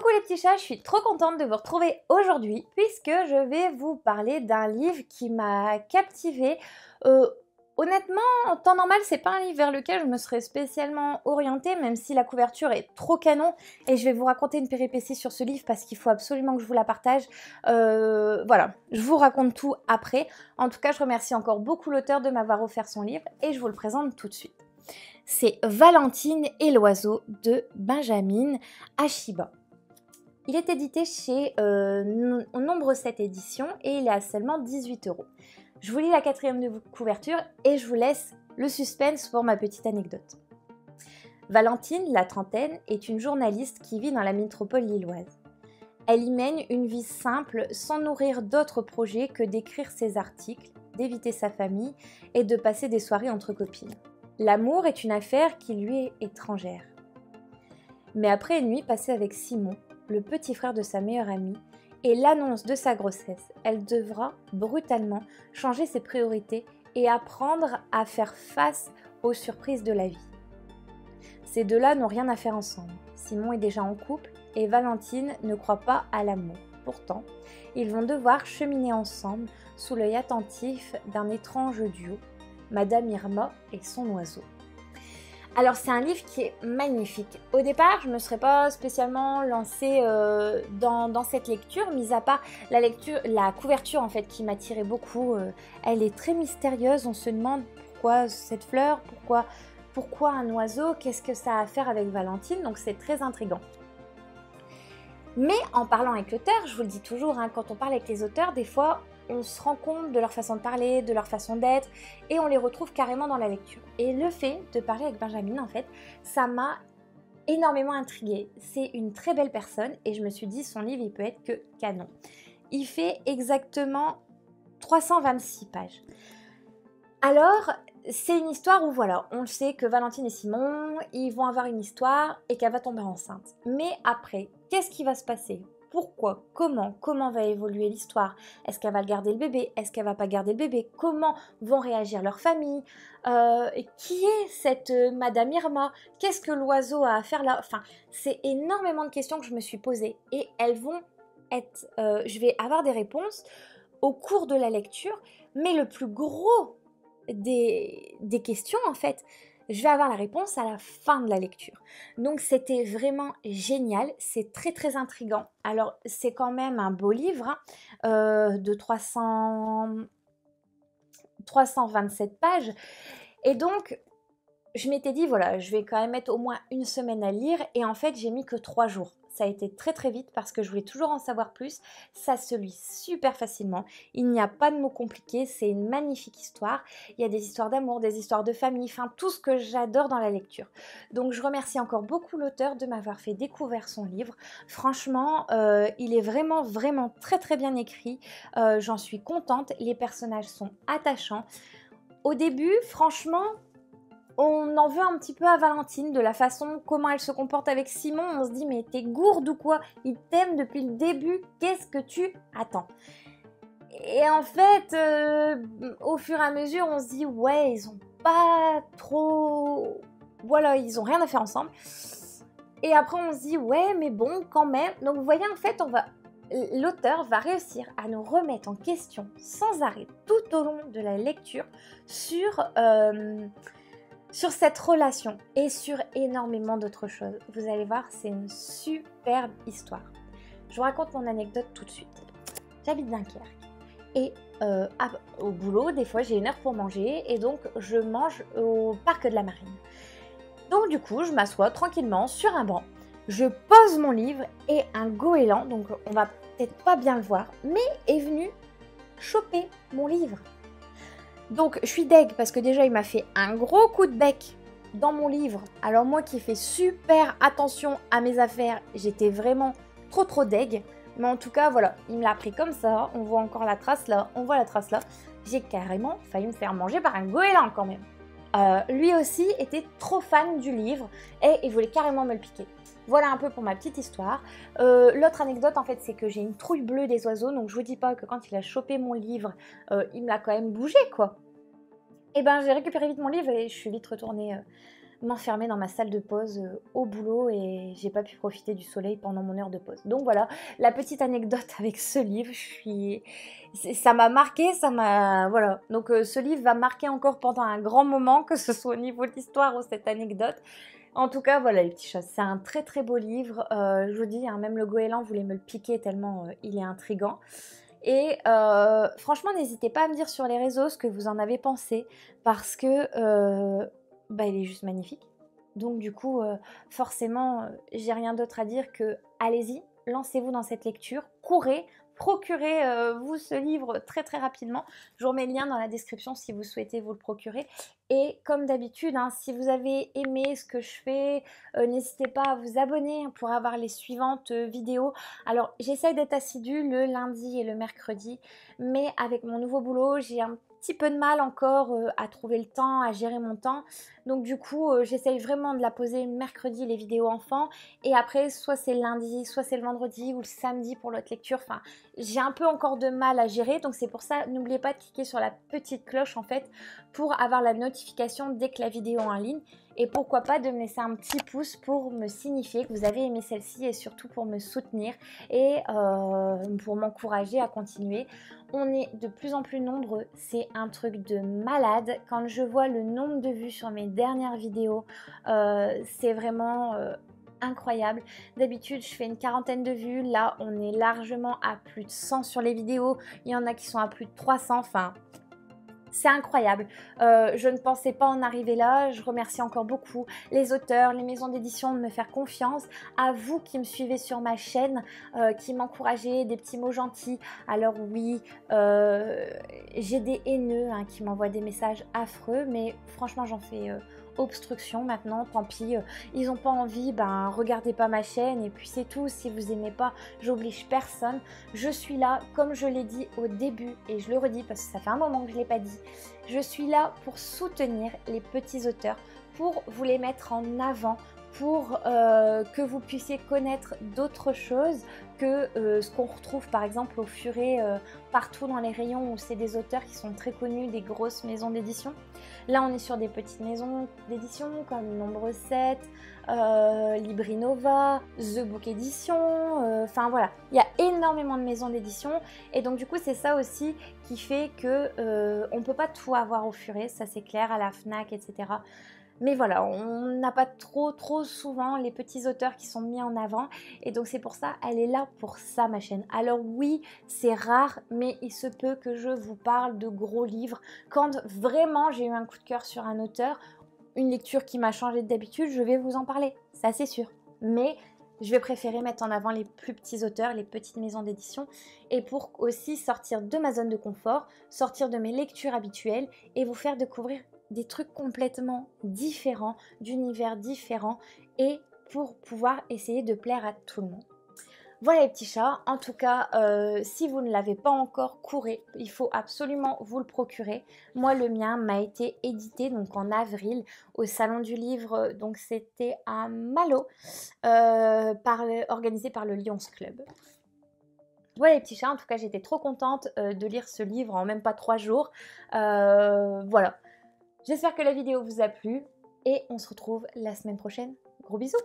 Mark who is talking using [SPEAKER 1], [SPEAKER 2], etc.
[SPEAKER 1] Coucou les petits chats, je suis trop contente de vous retrouver aujourd'hui puisque je vais vous parler d'un livre qui m'a captivée. Honnêtement, en temps normal, c'est pas un livre vers lequel je me serais spécialement orientée, même si la couverture est trop canon. Et je vais vous raconter une péripétie sur ce livre parce qu'il faut absolument que je vous la partage. Voilà, je vous raconte tout après. En tout cas, je remercie encore beaucoup l'auteur de m'avoir offert son livre et je vous le présente tout de suite. C'est Valentine et l'oiseau de Benjamin Ashiba. Il est édité chez Nombre 7 éditions et il est à seulement 18 €. Je vous lis la 4e de couverture et je vous laisse le suspense pour ma petite anecdote. Valentine, la trentaine, est une journaliste qui vit dans la métropole lilloise. Elle y mène une vie simple sans nourrir d'autres projets que d'écrire ses articles, d'éviter sa famille et de passer des soirées entre copines. L'amour est une affaire qui lui est étrangère. Mais après une nuit passée avec Simon, le petit frère de sa meilleure amie, et l'annonce de sa grossesse, elle devra brutalement changer ses priorités et apprendre à faire face aux surprises de la vie. Ces deux-là n'ont rien à faire ensemble. Simon est déjà en couple et Valentine ne croit pas à l'amour. Pourtant, ils vont devoir cheminer ensemble sous l'œil attentif d'un étrange duo, Madame Irma et son oiseau. Alors c'est un livre qui est magnifique. Au départ, je ne me serais pas spécialement lancée dans cette lecture, mis à part la couverture en fait qui m'attirait beaucoup. Elle est très mystérieuse, on se demande pourquoi cette fleur, pourquoi un oiseau, qu'est-ce que ça a à faire avec Valentine, donc c'est très intriguant. Mais en parlant avec l'auteur, je vous le dis toujours, hein, quand on parle avec les auteurs, des fois on se rend compte de leur façon de parler, de leur façon d'être, et on les retrouve carrément dans la lecture. Et le fait de parler avec Benjamin, en fait, ça m'a énormément intriguée. C'est une très belle personne, et je me suis dit, son livre, il peut être que canon. Il fait exactement 326 pages. Alors, c'est une histoire où, voilà, on le sait que Valentine et Simon, ils vont avoir une histoire, et qu'elle va tomber enceinte. Mais après, qu'est-ce qui va se passer ? Pourquoi? Comment va évoluer l'histoire? Est-ce qu'elle va garder le bébé? Est-ce qu'elle va pas garder le bébé? Comment vont réagir leurs familles? Qui est cette Madame Irma? Qu'est-ce que l'oiseau a à faire là? Enfin, c'est énormément de questions que je me suis posées et elles vont être... je vais avoir des réponses au cours de la lecture, mais le plus gros des questions, en fait, je vais avoir la réponse à la fin de la lecture. Donc c'était vraiment génial, c'est très très intriguant. Alors c'est quand même un beau livre de 327 pages. Et donc je m'étais dit voilà, je vais quand même mettre au moins une semaine à lire. Et en fait j'ai mis que 3 jours. Ça a été très très vite parce que je voulais toujours en savoir plus. Ça se lit super facilement. Il n'y a pas de mots compliqués. C'est une magnifique histoire. Il y a des histoires d'amour, des histoires de famille, enfin tout ce que j'adore dans la lecture. Donc je remercie encore beaucoup l'auteur de m'avoir fait découvrir son livre. Franchement, il est vraiment vraiment très très bien écrit. J'en suis contente. Les personnages sont attachants. Au début, franchement... on en veut un petit peu à Valentine, de la façon comment elle se comporte avec Simon. On se dit mais t'es gourde ou quoi? Il t'aime depuis le début, qu'est-ce que tu attends? Et en fait, au fur et à mesure, on se dit ouais, ils ont pas trop... voilà, ils ont rien à faire ensemble. Et après on se dit ouais, mais bon, quand même. Donc vous voyez, en fait, l'auteur va réussir à nous remettre en question sans arrêt tout au long de la lecture sur cette relation et sur énormément d'autres choses. Vous allez voir, c'est une superbe histoire. Je vous raconte mon anecdote tout de suite. J'habite Dunkerque et au boulot, des fois j'ai une heure pour manger et donc je mange au parc de la Marine. Donc du coup, je m'assois tranquillement sur un banc, je pose mon livre et un goéland, donc on va peut-être pas bien le voir, mais est venu choper mon livre. Donc je suis deg parce que déjà il m'a fait un gros coup de bec dans mon livre. Alors moi qui fais super attention à mes affaires, j'étais vraiment trop deg. Mais en tout cas voilà, il me l'a pris comme ça, on voit encore la trace là, on voit la trace là. J'ai carrément failli me faire manger par un goéland quand même. Lui aussi était trop fan du livre et il voulait carrément me le piquer. Voilà un peu pour ma petite histoire. L'autre anecdote en fait c'est que j'ai une trouille bleue des oiseaux, donc je vous dis pas que quand il a chopé mon livre, il me l'a quand même bougé quoi. Et ben j'ai récupéré vite mon livre et je suis vite retournée m'enfermer dans ma salle de pause au boulot et j'ai pas pu profiter du soleil pendant mon heure de pause. Donc voilà, la petite anecdote avec ce livre, ça m'a marqué, voilà. Donc ce livre va marquer encore pendant un grand moment, que ce soit au niveau de l'histoire ou cette anecdote. En tout cas, voilà les petits chats, c'est un très très beau livre. Je vous dis, hein, même le goéland voulait me le piquer tellement il est intriguant. Et franchement, n'hésitez pas à me dire sur les réseaux ce que vous en avez pensé, parce que il est juste magnifique. Donc du coup, forcément, j'ai rien d'autre à dire que allez-y, lancez-vous dans cette lecture, courez, procurez-vous ce livre très très rapidement. Je vous remets le lien dans la description si vous souhaitez vous le procurer. Et comme d'habitude, hein, si vous avez aimé ce que je fais, n'hésitez pas à vous abonner pour avoir les suivantes vidéos. Alors, j'essaye d'être assidue le lundi et le mercredi, mais avec mon nouveau boulot, j'ai un petit peu de mal encore à trouver le temps, à gérer mon temps. Donc du coup, j'essaye vraiment de la poser mercredi, les vidéos enfants. Et après, soit c'est le lundi, soit c'est le vendredi ou le samedi pour l'autre lecture. Enfin, j'ai un peu encore de mal à gérer. Donc c'est pour ça, n'oubliez pas de cliquer sur la petite cloche en fait pour avoir la notification dès que la vidéo est en ligne. Et pourquoi pas de me laisser un petit pouce pour me signifier que vous avez aimé celle-ci et surtout pour me soutenir et pour m'encourager à continuer. On est de plus en plus nombreux, c'est un truc de malade. Quand je vois le nombre de vues sur mes dernières vidéos, c'est vraiment incroyable. D'habitude, je fais une quarantaine de vues. Là, on est largement à plus de 100 sur les vidéos. Il y en a qui sont à plus de 300. Enfin, c'est incroyable. Je ne pensais pas en arriver là. Je remercie encore beaucoup les auteurs, les maisons d'édition de me faire confiance. À vous qui me suivez sur ma chaîne, qui m'encouragez, des petits mots gentils. Alors oui, j'ai des haineux hein, qui m'envoient des messages affreux, mais franchement j'en fais obstruction maintenant, tant pis. Ils n'ont pas envie, ben regardez pas ma chaîne et puis c'est tout. Si vous aimez pas, j'oblige personne. Je suis là, comme je l'ai dit au début et je le redis parce que ça fait un moment que je l'ai pas dit. Je suis là pour soutenir les petits auteurs, pour vous les mettre en avant, pour que vous puissiez connaître d'autres choses que ce qu'on retrouve par exemple au Furet partout dans les rayons où c'est des auteurs qui sont très connus, des grosses maisons d'édition. Là on est sur des petites maisons d'édition comme Nombre 7, Librinova, The Book Edition, enfin voilà, il y a énormément de maisons d'édition et donc du coup c'est ça aussi qui fait que on peut pas tout avoir au Furet, ça c'est clair, à la FNAC, etc. Mais voilà, on n'a pas trop souvent les petits auteurs qui sont mis en avant et donc c'est pour ça, elle est là pour ça ma chaîne. Alors oui, c'est rare, mais il se peut que je vous parle de gros livres. Quand vraiment j'ai eu un coup de cœur sur un auteur, une lecture qui m'a changé d'habitude, je vais vous en parler, ça c'est sûr. Mais je vais préférer mettre en avant les plus petits auteurs, les petites maisons d'édition et pour aussi sortir de ma zone de confort, sortir de mes lectures habituelles et vous faire découvrir des trucs complètement différents, d'univers différents et pour pouvoir essayer de plaire à tout le monde. Voilà les petits chats, en tout cas si vous ne l'avez pas encore, courez, il faut absolument vous le procurer. Moi le mien m'a été édité donc en avril au salon du livre, donc c'était à Malo, organisé par le Lions Club. Voilà les petits chats, en tout cas j'étais trop contente de lire ce livre en même pas 3 jours, voilà. J'espère que la vidéo vous a plu et on se retrouve la semaine prochaine. Gros bisous!